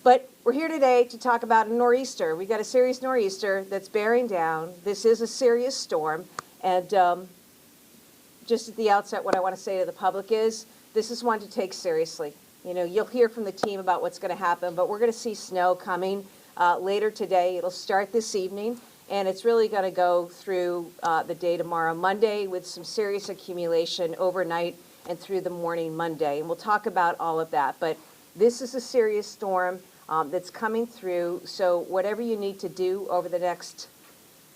But we're here today to talk about a nor'easter. We've got a serious nor'easter that's bearing down. This is a serious storm. And just at the outset, what I want to say to the public is this is one to take seriously. You know, you'll hear from the team about what's going to happen, but we're going to see snow coming later today. It'll start this evening, and it's really going to go through the day tomorrow, Monday, with some serious accumulation overnight and through the morning Monday. And we'll talk about all of that. But this is a serious storm that's coming through. So whatever you need to do over the next,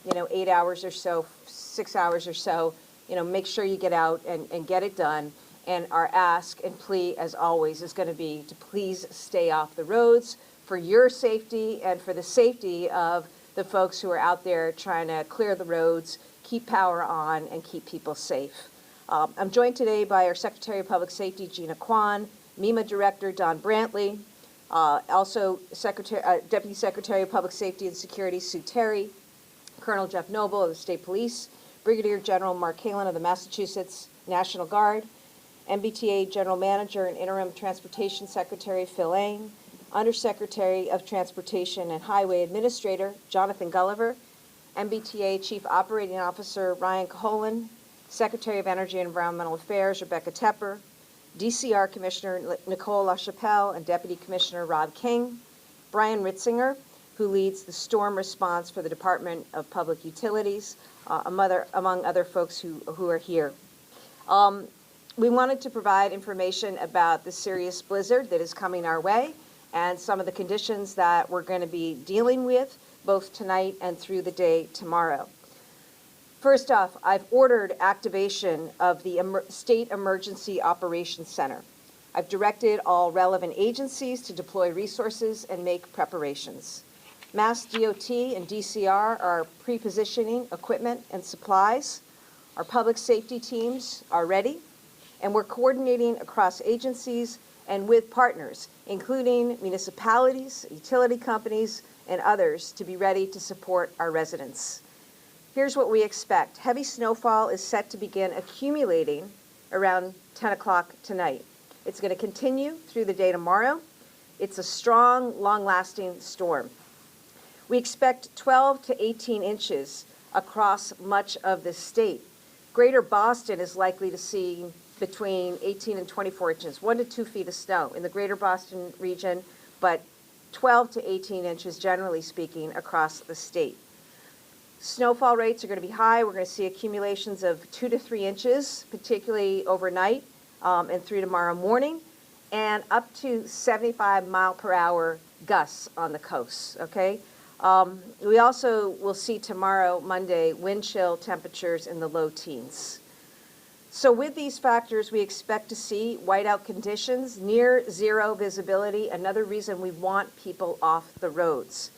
8 hours or so, 6 hours or so, make sure you get out and get it done. And our ask and plea, as always, is going to be to please stay off the roads for your safety and for the safety of the folks who are out there trying to clear the roads, keep power on, and keep people safe. I'm joined today by our Secretary of Public Safety, Gina Kwan, MEMA Director, Don Brantley, also Deputy Secretary of Public Safety and Security, Sue Terry, Colonel Jeff Noble of the State Police, Brigadier General Mark Healey of the Massachusetts National Guard, MBTA General Manager and Interim Transportation Secretary Phil Eng, Undersecretary of Transportation and Highway Administrator Jonathan Gulliver, MBTA Chief Operating Officer Ryan Caholen, Secretary of Energy and Environmental Affairs Rebecca Tepper, DCR Commissioner Nicole LaChapelle and Deputy Commissioner Rob King, Brian Ritzinger, who leads the storm response for the Department of Public Utilities, among other folks who are here. We wanted to provide information about the serious blizzard that is coming our way and some of the conditions that we're going to be dealing with both tonight and through the day tomorrow. First off, I've ordered activation of the State Emergency Operations Center. I've directed all relevant agencies to deploy resources and make preparations. Mass DOT and DCR are pre-positioning equipment and supplies. Our public safety teams are ready, and we're coordinating across agencies and with partners, including municipalities, utility companies, and others, to be ready to support our residents. Here's what we expect. Heavy snowfall is set to begin accumulating around 10 o'clock tonight. It's going to continue through the day tomorrow. It's a strong, long-lasting storm. We expect 12 to 18 inches across much of the state. Greater Boston is likely to see between 18 and 24 inches, 1 to 2 feet of snow in the greater Boston region, but 12 to 18 inches, generally speaking, across the state. Snowfall rates are going to be high. We're going to see accumulations of 2 to 3 inches, particularly overnight and through tomorrow morning, and up to 75 mile per hour gusts on the coast, okay? We also will see tomorrow, Monday, wind chill temperatures in the low teens. So with these factors, we expect to see whiteout conditions, near zero visibility, another reason we want people off the roads.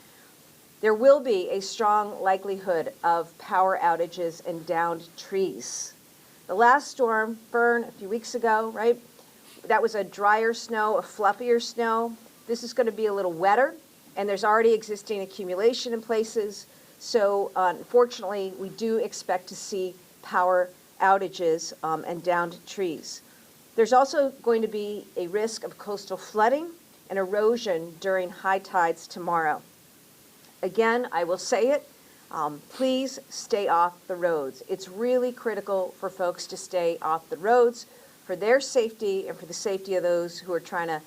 There will be a strong likelihood of power outages and downed trees. The last storm, Fern, a few weeks ago, right? That was a drier snow, a fluffier snow. This is going to be a little wetter, and there's already existing accumulation in places. So unfortunately, we do expect to see power outages and downed trees. There's also going to be a risk of coastal flooding and erosion during high tides tomorrow. Again, I will say it, please stay off the roads. It's really critical for folks to stay off the roads for their safety and for the safety of those who are trying to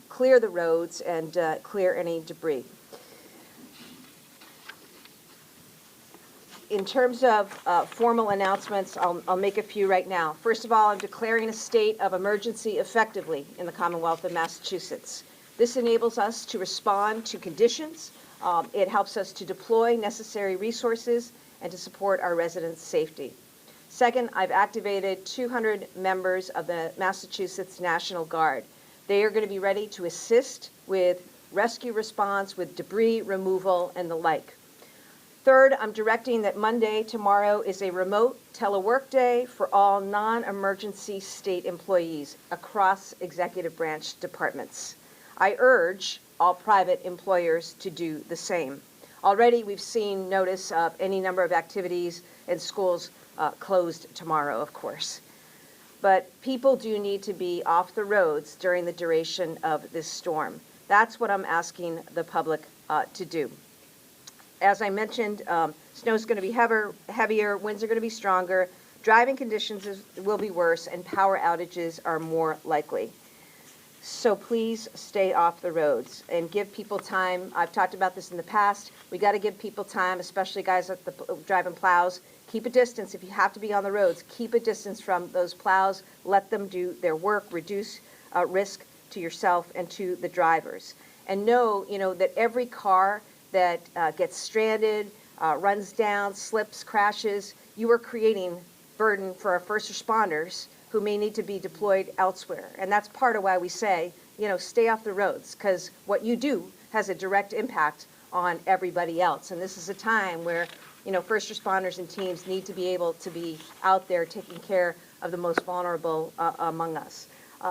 clear the roads and clear any debris. In terms of formal announcements, I'll make a few right now. First of all, I'm declaring a state of emergency effectively in the Commonwealth of Massachusetts. This enables us to respond to conditions. It helps us to deploy necessary resources and to support our residents' safety. Second, I've activated 200 members of the Massachusetts National Guard. They are going to be ready to assist with rescue response, with debris removal, and the like. Third, I'm directing that Monday, tomorrow, is a remote telework day for all non-emergency state employees across executive branch departments. I urge all private employers to do the same. Already we've seen notice of any number of activities and schools closed tomorrow, of course. But people do need to be off the roads during the duration of this storm. That's what I'm asking the public to do. As I mentioned, snow is going to be heavier, winds are going to be stronger, driving conditions will be worse, and power outages are more likely. So please stay off the roads and give people time. I've talked about this in the past. We got to give people time, especially guys at the driving plows. Keep a distance. If you have to be on the roads, keep a distance from those plows. Let them do their work. Reduce risk to yourself and to the drivers. And know, that every car that gets stranded, runs down, slips, crashes, you are creating burden for our first responders who may need to be deployed elsewhere. And that's part of why we say, stay off the roads, because what you do has a direct impact on everybody else. And this is a time where, first responders and teams need to be able to be out there taking care of the most vulnerable among us.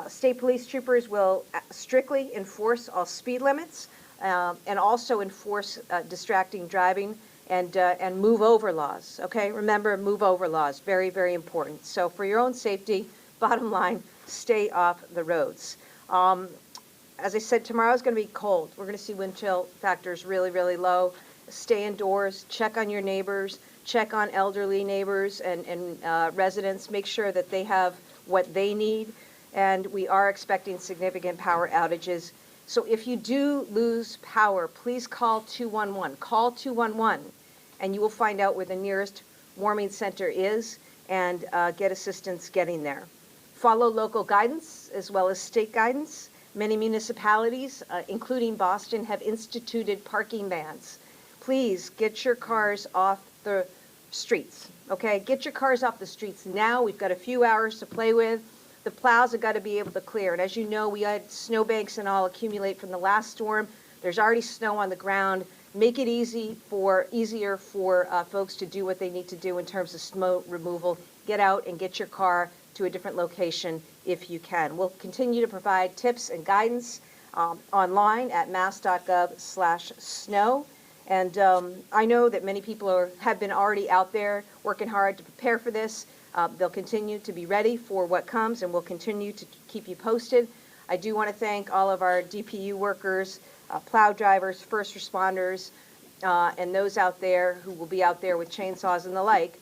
State police troopers will strictly enforce all speed limits and also enforce distracting driving and move over laws, okay? Remember, move over laws, very, very important. So for your own safety, bottom line, stay off the roads. As I said, tomorrow's going to be cold. We're going to see wind chill factors really, really low. Stay indoors, check on your neighbors, check on elderly neighbors and residents, make sure that they have what they need. And we are expecting significant power outages. So if you do lose power, please call 211. Call 211. And you will find out where the nearest warming center is and get assistance getting there. Follow local guidance as well as state guidance. Many municipalities, including Boston, have instituted parking bans. Please get your cars off the streets, okay? Get your cars off the streets now. We've got a few hours to play with. The plows have got to be able to clear. And as you know, we had snowbanks and all accumulate from the last storm. There's already snow on the ground. Make it easier for folks to do what they need to do in terms of snow removal. Get out and get your car to a different location if you can. We'll continue to provide tips and guidance online at mass.gov/snow. And I know that many people have been already out there working hard to prepare for this. They'll continue to be ready for what comes, and we'll continue to keep you posted. I do want to thank all of our DPU workers, plow drivers, first responders, and those out there who will be out there with chainsaws and the like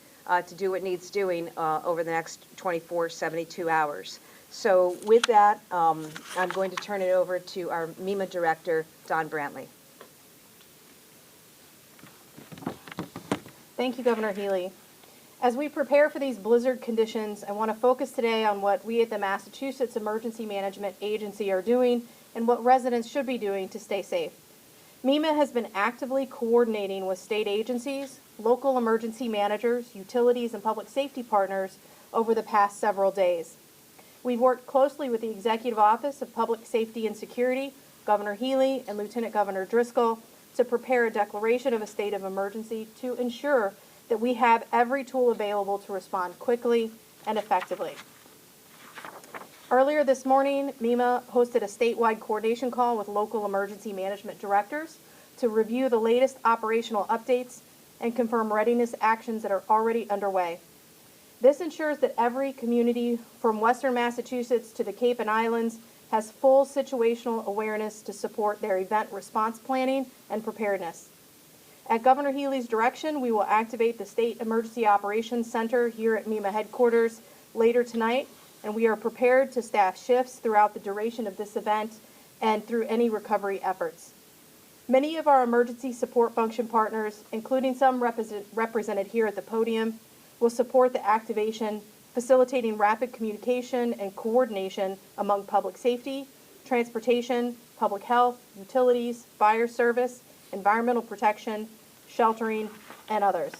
to do what needs doing over the next 24, 72 hours. So with that, I'm going to turn it over to our MEMA director, Don Brantley. Thank you, Governor Healey. As we prepare for these blizzard conditions, I want to focus today on what we at the Massachusetts Emergency Management Agency are doing and what residents should be doing to stay safe. MEMA has been actively coordinating with state agencies, local emergency managers, utilities, and public safety partners over the past several days. We've worked closely with the Executive Office of Public Safety and Security, Governor Healey, and Lieutenant Governor Driscoll to prepare a declaration of a state of emergency to ensure that we have every tool available to respond quickly and effectively. Earlier this morning, MEMA hosted a statewide coordination call with local emergency management directors to review the latest operational updates and confirm readiness actions that are already underway. This ensures that every community from Western Massachusetts to the Cape and Islands has full situational awareness to support their event response planning and preparedness. At Governor Healey's direction, we will activate the State Emergency Operations Center here at MEMA headquarters later tonight, and we are prepared to staff shifts throughout the duration of this event and through any recovery efforts. Many of our emergency support function partners, including some represented here at the podium, will support the activation, facilitating rapid communication and coordination among public safety, transportation, public health, utilities, fire service, environmental protection, sheltering, and others.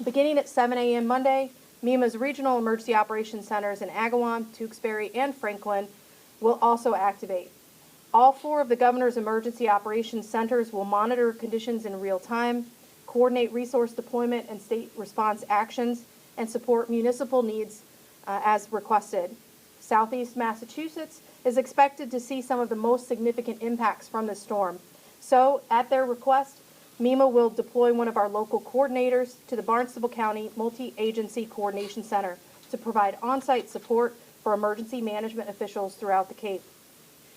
Beginning at 7 a.m. Monday, MEMA's regional emergency operations centers in Agawam, Tewksbury, and Franklin will also activate. All 4 of the governor's emergency operations centers will monitor conditions in real time, coordinate resource deployment and state response actions, and support municipal needs as requested. Southeast Massachusetts is expected to see some of the most significant impacts from this storm. So, at their request, MEMA will deploy one of our local coordinators to the Barnstable County Multi-Agency Coordination Center to provide on-site support for emergency management officials throughout the Cape.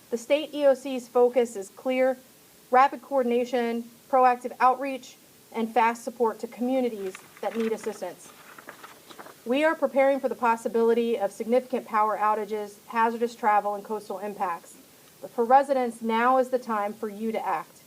The state EOC's focus is clear: rapid coordination, proactive outreach, and fast support to communities that need assistance. We are preparing for the possibility of significant power outages, hazardous travel, and coastal impacts. But for residents, now is the time for you to act.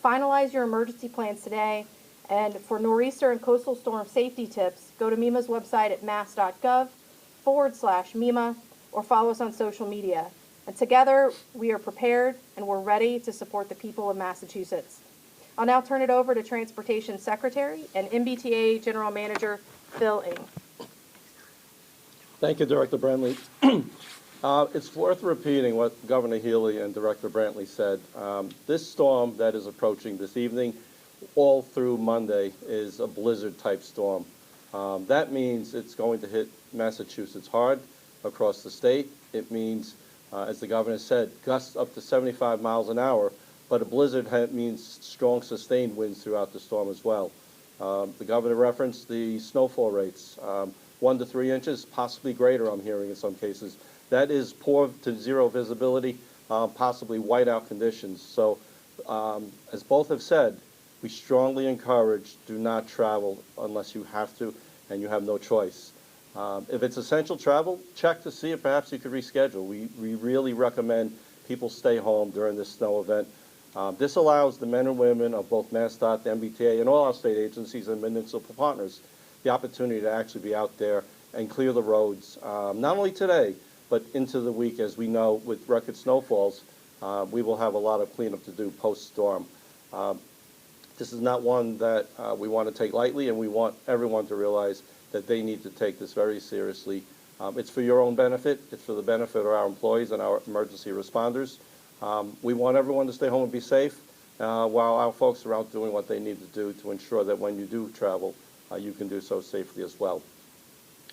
Finalize your emergency plans today, and for nor'easter and coastal storm safety tips, go to MEMA's website at mass.gov/MEMA or follow us on social media. And together, we are prepared and we're ready to support the people of Massachusetts. I'll now turn it over to Transportation Secretary and MBTA General Manager Phil Ng. Thank you, Director Brantley. It's worth repeating what Governor Healey and Director Brantley said. This storm that is approaching this evening, all through Monday, is a blizzard-type storm. That means it's going to hit Massachusetts hard across the state. It means, as the governor said, gusts up to 75 miles an hour, but a blizzard means strong sustained winds throughout the storm as well. The governor referenced the snowfall rates. 1 to 3 inches, possibly greater, I'm hearing in some cases. That is poor to zero visibility, possibly whiteout conditions. So, as both have said, we strongly encourage do not travel unless you have to and you have no choice. If it's essential travel, check to see if perhaps you could reschedule. We really recommend people stay home during this snow event. This allows the men and women of both MassDOT, the MBTA, and all our state agencies and municipal partners the opportunity to actually be out there and clear the roads, not only today, but into the week. As we know, with record snowfalls, we will have a lot of cleanup to do post-storm. This is not one that we want to take lightly, and we want everyone to realize that they need to take this very seriously. It's for your own benefit. It's for the benefit of our employees and our emergency responders. We want everyone to stay home and be safe while our folks are out doing what they need to do to ensure that when you do travel, you can do so safely as well.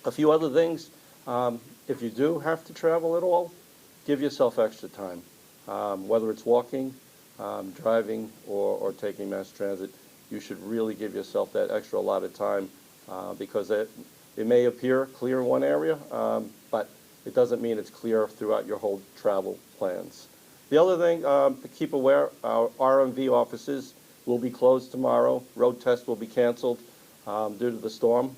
A few other things. If you do have to travel at all, give yourself extra time. Whether it's walking, driving, or taking mass transit, you should really give yourself that extra allotted time because it may appear clear in one area, but it doesn't mean it's clear throughout your whole travel plans. The other thing to keep aware, our RMV offices will be closed tomorrow. Road tests will be canceled due to the storm.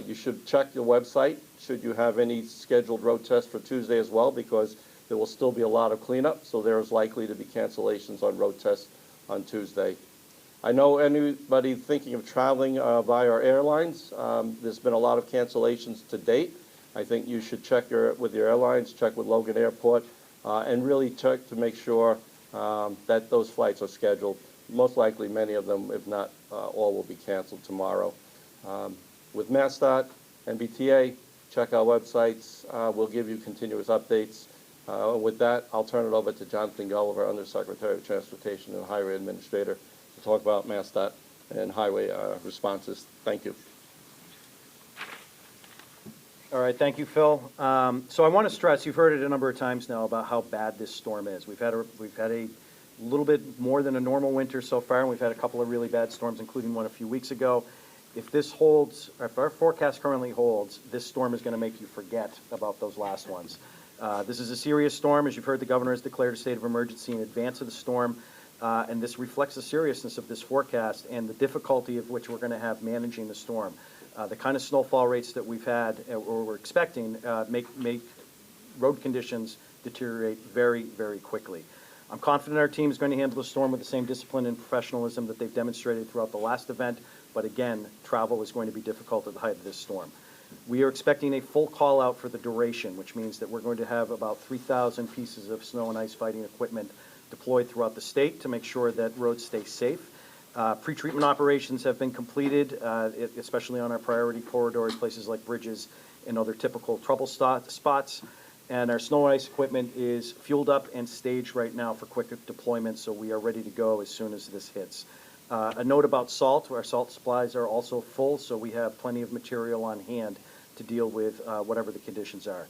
You should check your website should you have any scheduled road tests for Tuesday as well, because there will still be a lot of cleanup, so there is likely to be cancellations on road tests on Tuesday. I know anybody thinking of traveling via our airlines, there's been a lot of cancellations to date. I think you should check with your airlines, check with Logan Airport, and really check to make sure that those flights are scheduled. Most likely, many of them, if not all, will be canceled tomorrow. With MassDOT, MBTA, check our websites. We'll give you continuous updates. With that, I'll turn it over to Jonathan Gulliver, Undersecretary of Transportation and Highway Administrator, to talk about MassDOT and highway responses. Thank you. All right, thank you, Phil. So I want to stress, you've heard it a number of times now about how bad this storm is. We've had a little bit more than a normal winter so far, and we've had a couple of really bad storms, including one a few weeks ago. If this holds, if our forecast currently holds, this storm is going to make you forget about those last ones. This is a serious storm. As you've heard, the governor has declared a state of emergency in advance of the storm, and this reflects the seriousness of this forecast and the difficulty of which we're going to have managing the storm. The kind of snowfall rates that we've had or we're expecting make road conditions deteriorate very, very quickly. I'm confident our team is going to handle the storm with the same discipline and professionalism that they've demonstrated throughout the last event, but again, travel is going to be difficult at the height of this storm. We are expecting a full call out for the duration, which means that we're going to have about 3,000 pieces of snow and ice fighting equipment deployed throughout the state to make sure that roads stay safe. Pre-treatment operations have been completed, especially on our priority corridors, places like bridges and other typical trouble spots. And our snow and ice equipment is fueled up and staged right now for quick deployment, so we are ready to go as soon as this hits. A note about salt: our salt supplies are also full, so we have plenty of material on hand to deal with whatever the conditions are.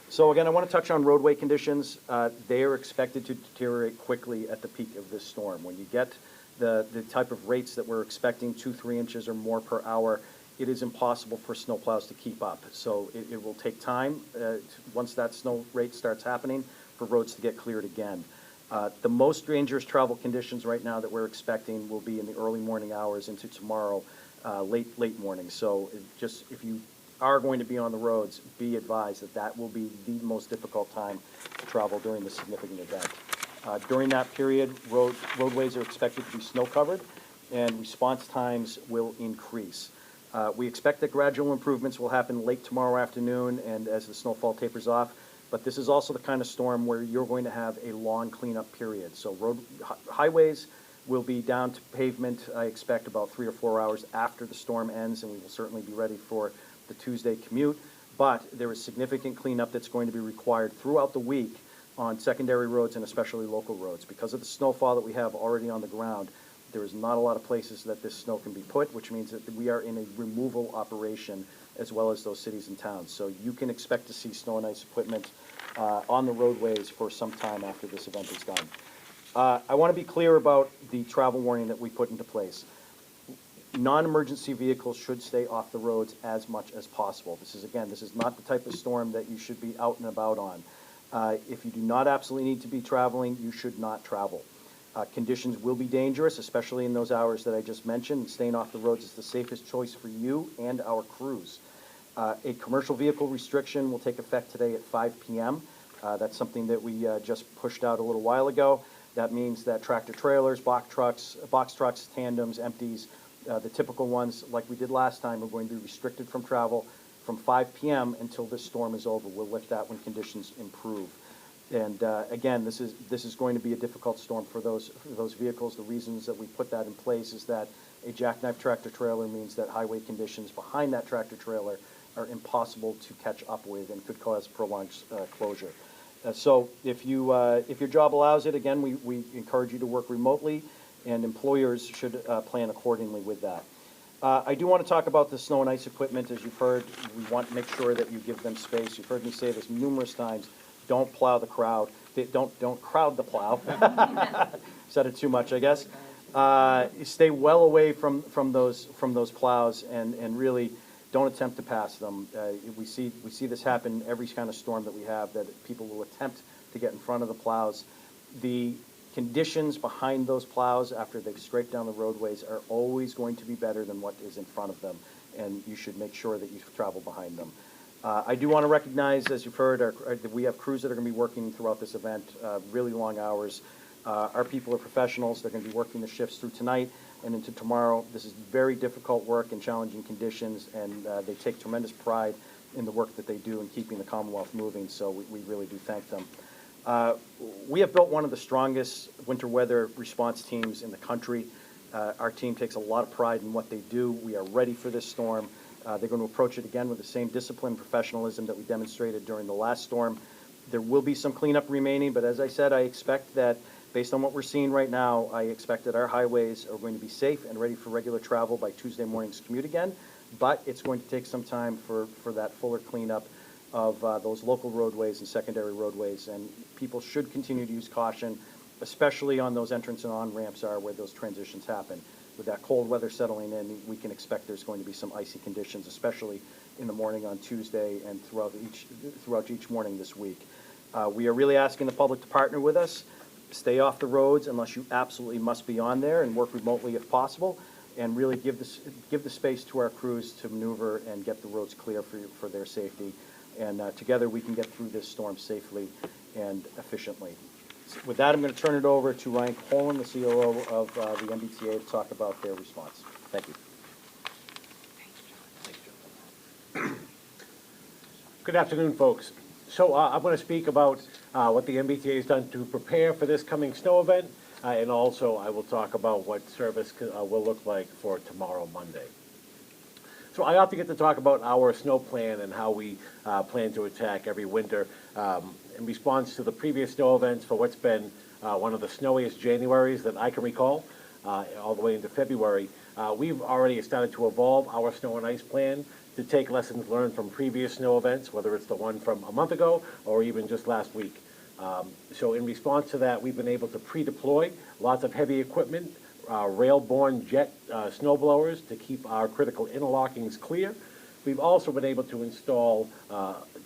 So again, I want to touch on roadway conditions. They are expected to deteriorate quickly at the peak of this storm. When you get the type of rates that we're expecting, 2-3 inches or more per hour, it is impossible for snowplows to keep up. So it will take time once that snow rate starts happening for roads to get cleared again. The most dangerous travel conditions right now that we're expecting will be in the early morning hours into tomorrow, late morning. So if you are going to be on the roads, be advised that that will be the most difficult time to travel during the significant event. During that period, roadways are expected to be snow covered and response times will increase. We expect that gradual improvements will happen late tomorrow afternoon and as the snowfall tapers off. But this is also the kind of storm where you're going to have a long cleanup period. So highways will be down to pavement, I expect, about 3 or 4 hours after the storm ends, and we will certainly be ready for the Tuesday commute. But there is significant cleanup that's going to be required throughout the week on secondary roads and especially local roads. Because of the snowfall that we have already on the ground, there is not a lot of places that this snow can be put, which means that we are in a removal operation as well as those cities and towns. So you can expect to see snow and ice equipment on the roadways for some time after this event is done. I want to be clear about the travel warning that we put into place. Non-emergency vehicles should stay off the roads as much as possible. This is not the type of storm that you should be out and about on. If you do not absolutely need to be traveling, you should not travel. Conditions will be dangerous, especially in those hours that I just mentioned. Staying off the roads is the safest choice for you and our crews. A commercial vehicle restriction will take effect today at 5 p.m. That's something that we just pushed out a little while ago. That means that tractor trailers, box trucks, tandems, empties, the typical ones like we did last time are going to be restricted from travel from 5 p.m. until this storm is over. We'll lift that when conditions improve. And again, this is going to be a difficult storm for those vehicles. The reasons that we put that in place is that a jackknife tractor trailer means that highway conditions behind that tractor trailer are impossible to catch up with and could cause prolonged closure. So if your job allows it, again, we encourage you to work remotely, and employers should plan accordingly with that. I do want to talk about the snow and ice equipment. As you've heard, we want to make sure that you give them space. You've heard me say this numerous times. Don't plow the crowd. Don't crowd the plow. Said it too much, I guess. Stay well away from those plows and really don't attempt to pass them. We see this happen every kind of storm that we have, that people will attempt to get in front of the plows. The conditions behind those plows after they've scraped down the roadways are always going to be better than what is in front of them, and you should make sure that you travel behind them. I do want to recognize, as you've heard, we have crews that are going to be working throughout this event, really long hours. Our people are professionals. They're going to be working the shifts through tonight and into tomorrow. This is very difficult work in challenging conditions, and they take tremendous pride in the work that they do in keeping the Commonwealth moving, so we really do thank them. We have built one of the strongest winter weather response teams in the country. Our team takes a lot of pride in what they do. We are ready for this storm. They're going to approach it again with the same discipline and professionalism that we demonstrated during the last storm. There will be some cleanup remaining, but as I said, I expect that based on what we're seeing right now, I expect that our highways are going to be safe and ready for regular travel by Tuesday morning's commute again, but it's going to take some time for that fuller cleanup of those local roadways and secondary roadways, and people should continue to use caution, especially on those entrance and on-ramps where those transitions happen. With that cold weather settling in, we can expect there's going to be some icy conditions, especially in the morning on Tuesday and throughout each morning this week. We are really asking the public to partner with us. Stay off the roads unless you absolutely must be on there, and work remotely if possible, and really give the space to our crews to maneuver and get the roads clear for their safety. And together we can get through this storm safely and efficiently. With that, I'm going to turn it over to Ryan Colan, the COO of the MBTA, to talk about their response. Thank you. Good afternoon, folks. So I'm going to speak about what the MBTA has done to prepare for this coming snow event, and also I will talk about what service will look like for tomorrow, Monday. So I often get to talk about our snow plan and how we plan to attack every winter. In response to the previous snow events for what's been one of the snowiest Januaries that I can recall, all the way into February, we've already started to evolve our snow and ice plan to take lessons learned from previous snow events, whether it's the one from a month ago or even just last week. So in response to that, we've been able to pre-deploy lots of heavy equipment, rail-borne jet snow blowers to keep our critical interlockings clear. We've also been able to install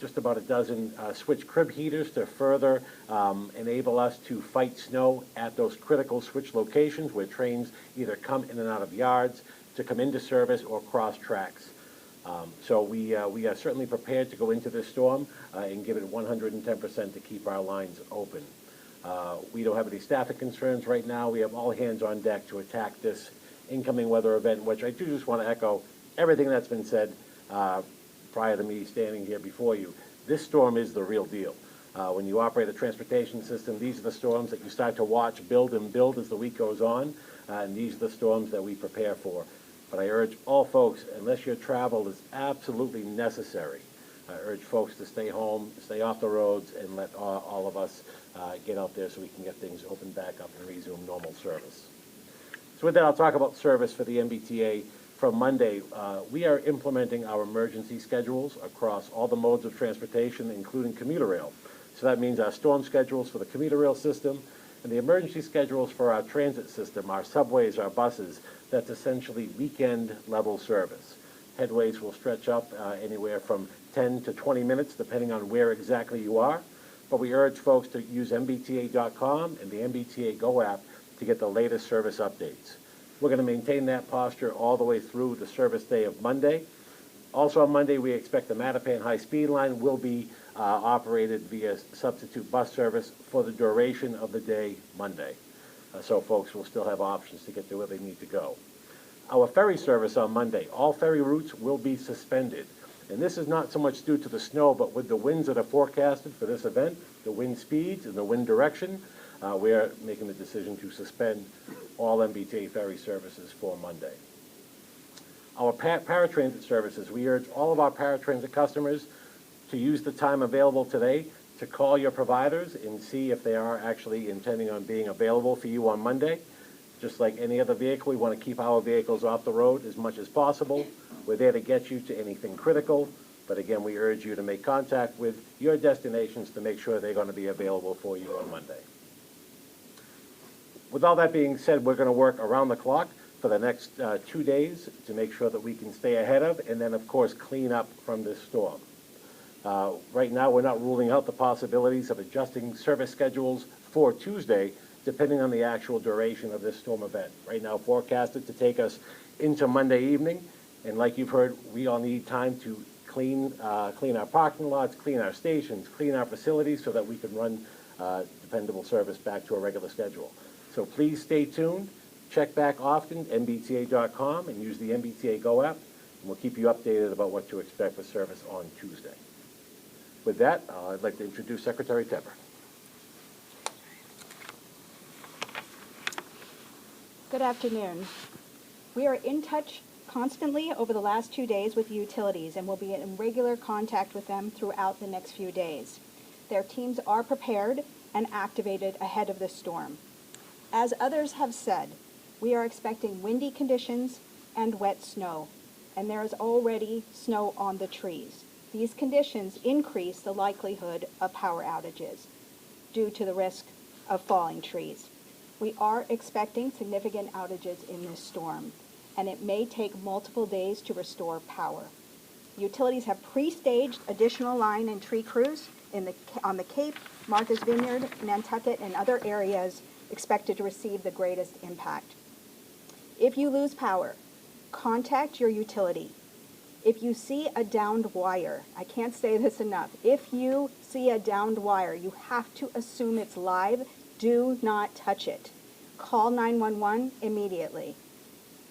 just about a dozen switch crib heaters to further enable us to fight snow at those critical switch locations where trains either come in and out of yards, to come into service, or cross tracks. So we are certainly prepared to go into this storm and give it 110% to keep our lines open. We don't have any staffing concerns right now. We have all hands on deck to attack this incoming weather event, which I do just want to echo everything that's been said prior to me standing here before you. This storm is the real deal. When you operate a transportation system, these are the storms that you start to watch build and build as the week goes on, and these are the storms that we prepare for. But I urge all folks, unless your travel is absolutely necessary, I urge folks to stay home, stay off the roads, and let all of us get out there so we can get things opened back up and resume normal service. So with that, I'll talk about service for the MBTA. From Monday, we are implementing our emergency schedules across all the modes of transportation, including commuter rail. So that means our storm schedules for the commuter rail system and the emergency schedules for our transit system, our subways, our buses. That's essentially weekend level service. Headways will stretch up anywhere from 10 to 20 minutes, depending on where exactly you are. But we urge folks to use MBTA.com and the MBTA Go app to get the latest service updates. We're going to maintain that posture all the way through the service day of Monday. Also on Monday, we expect the Mattapan high-speed line will be operated via substitute bus service for the duration of the day Monday. So folks will still have options to get to where they need to go. Our ferry service on Monday, all ferry routes will be suspended. And this is not so much due to the snow, but with the winds that are forecasted for this event, the wind speeds and the wind direction, we are making the decision to suspend all MBTA ferry services for Monday. Our paratransit services, we urge all of our paratransit customers to use the time available today to call your providers and see if they are actually intending on being available for you on Monday. Just like any other vehicle, we want to keep our vehicles off the road as much as possible. We're there to get you to anything critical, but again, we urge you to make contact with your destinations to make sure they're going to be available for you on Monday. With all that being said, we're going to work around the clock for the next 2 days to make sure that we can stay ahead of and then, of course, clean up from this storm. Right now, we're not ruling out the possibilities of adjusting service schedules for Tuesday, depending on the actual duration of this storm event. Right now, forecasted to take us into Monday evening, and like you've heard, we all need time to clean our parking lots, clean our stations, clean our facilities so that we can run dependable service back to a regular schedule. So please stay tuned, check back often, MBTA.com, and use the MBTA Go app, and we'll keep you updated about what to expect for service on Tuesday. With that, I'd like to introduce Secretary Tepper. Good afternoon. We are in touch constantly over the last 2 days with utilities and will be in regular contact with them throughout the next few days. Their teams are prepared and activated ahead of the storm. As others have said, we are expecting windy conditions and wet snow, and there is already snow on the trees. These conditions increase the likelihood of power outages due to the risk of falling trees. We are expecting significant outages in this storm, and it may take multiple days to restore power. Utilities have pre-staged additional line and tree crews on the Cape, Martha's Vineyard, Nantucket, and other areas expected to receive the greatest impact. If you lose power, contact your utility. If you see a downed wire, I can't say this enough, if you see a downed wire, you have to assume it's live. Do not touch it. Call 911 immediately.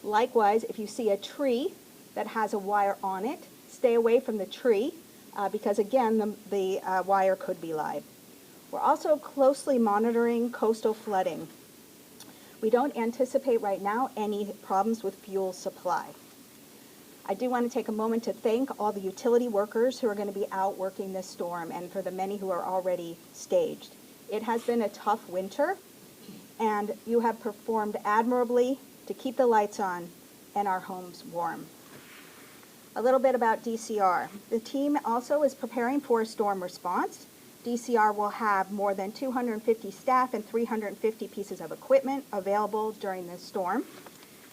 Likewise, if you see a tree that has a wire on it, stay away from the tree because, again, the wire could be live. We're also closely monitoring coastal flooding. We don't anticipate right now any problems with fuel supply. I do want to take a moment to thank all the utility workers who are going to be out working this storm and for the many who are already staged. It has been a tough winter, and you have performed admirably to keep the lights on and our homes warm. A little bit about DCR. The team also is preparing for a storm response. DCR will have more than 250 staff and 350 pieces of equipment available during this storm.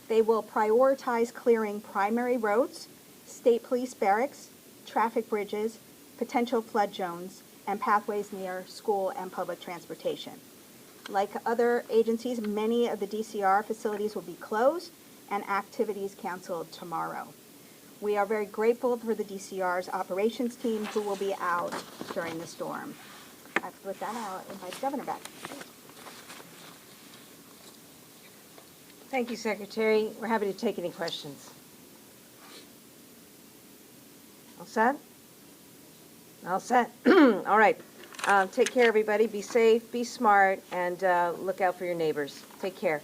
They will prioritize clearing primary roads, state police barracks, traffic bridges, potential flood zones, and pathways near school and public transportation. Like other agencies, many of the DCR facilities will be closed and activities canceled tomorrow. We are very grateful for the DCR's operations team who will be out during the storm. With that, I'll invite the governor back. Thank you, Secretary. We're happy to take any questions. All set? All set. All right. Take care, everybody. Be safe, be smart, and look out for your neighbors. Take care.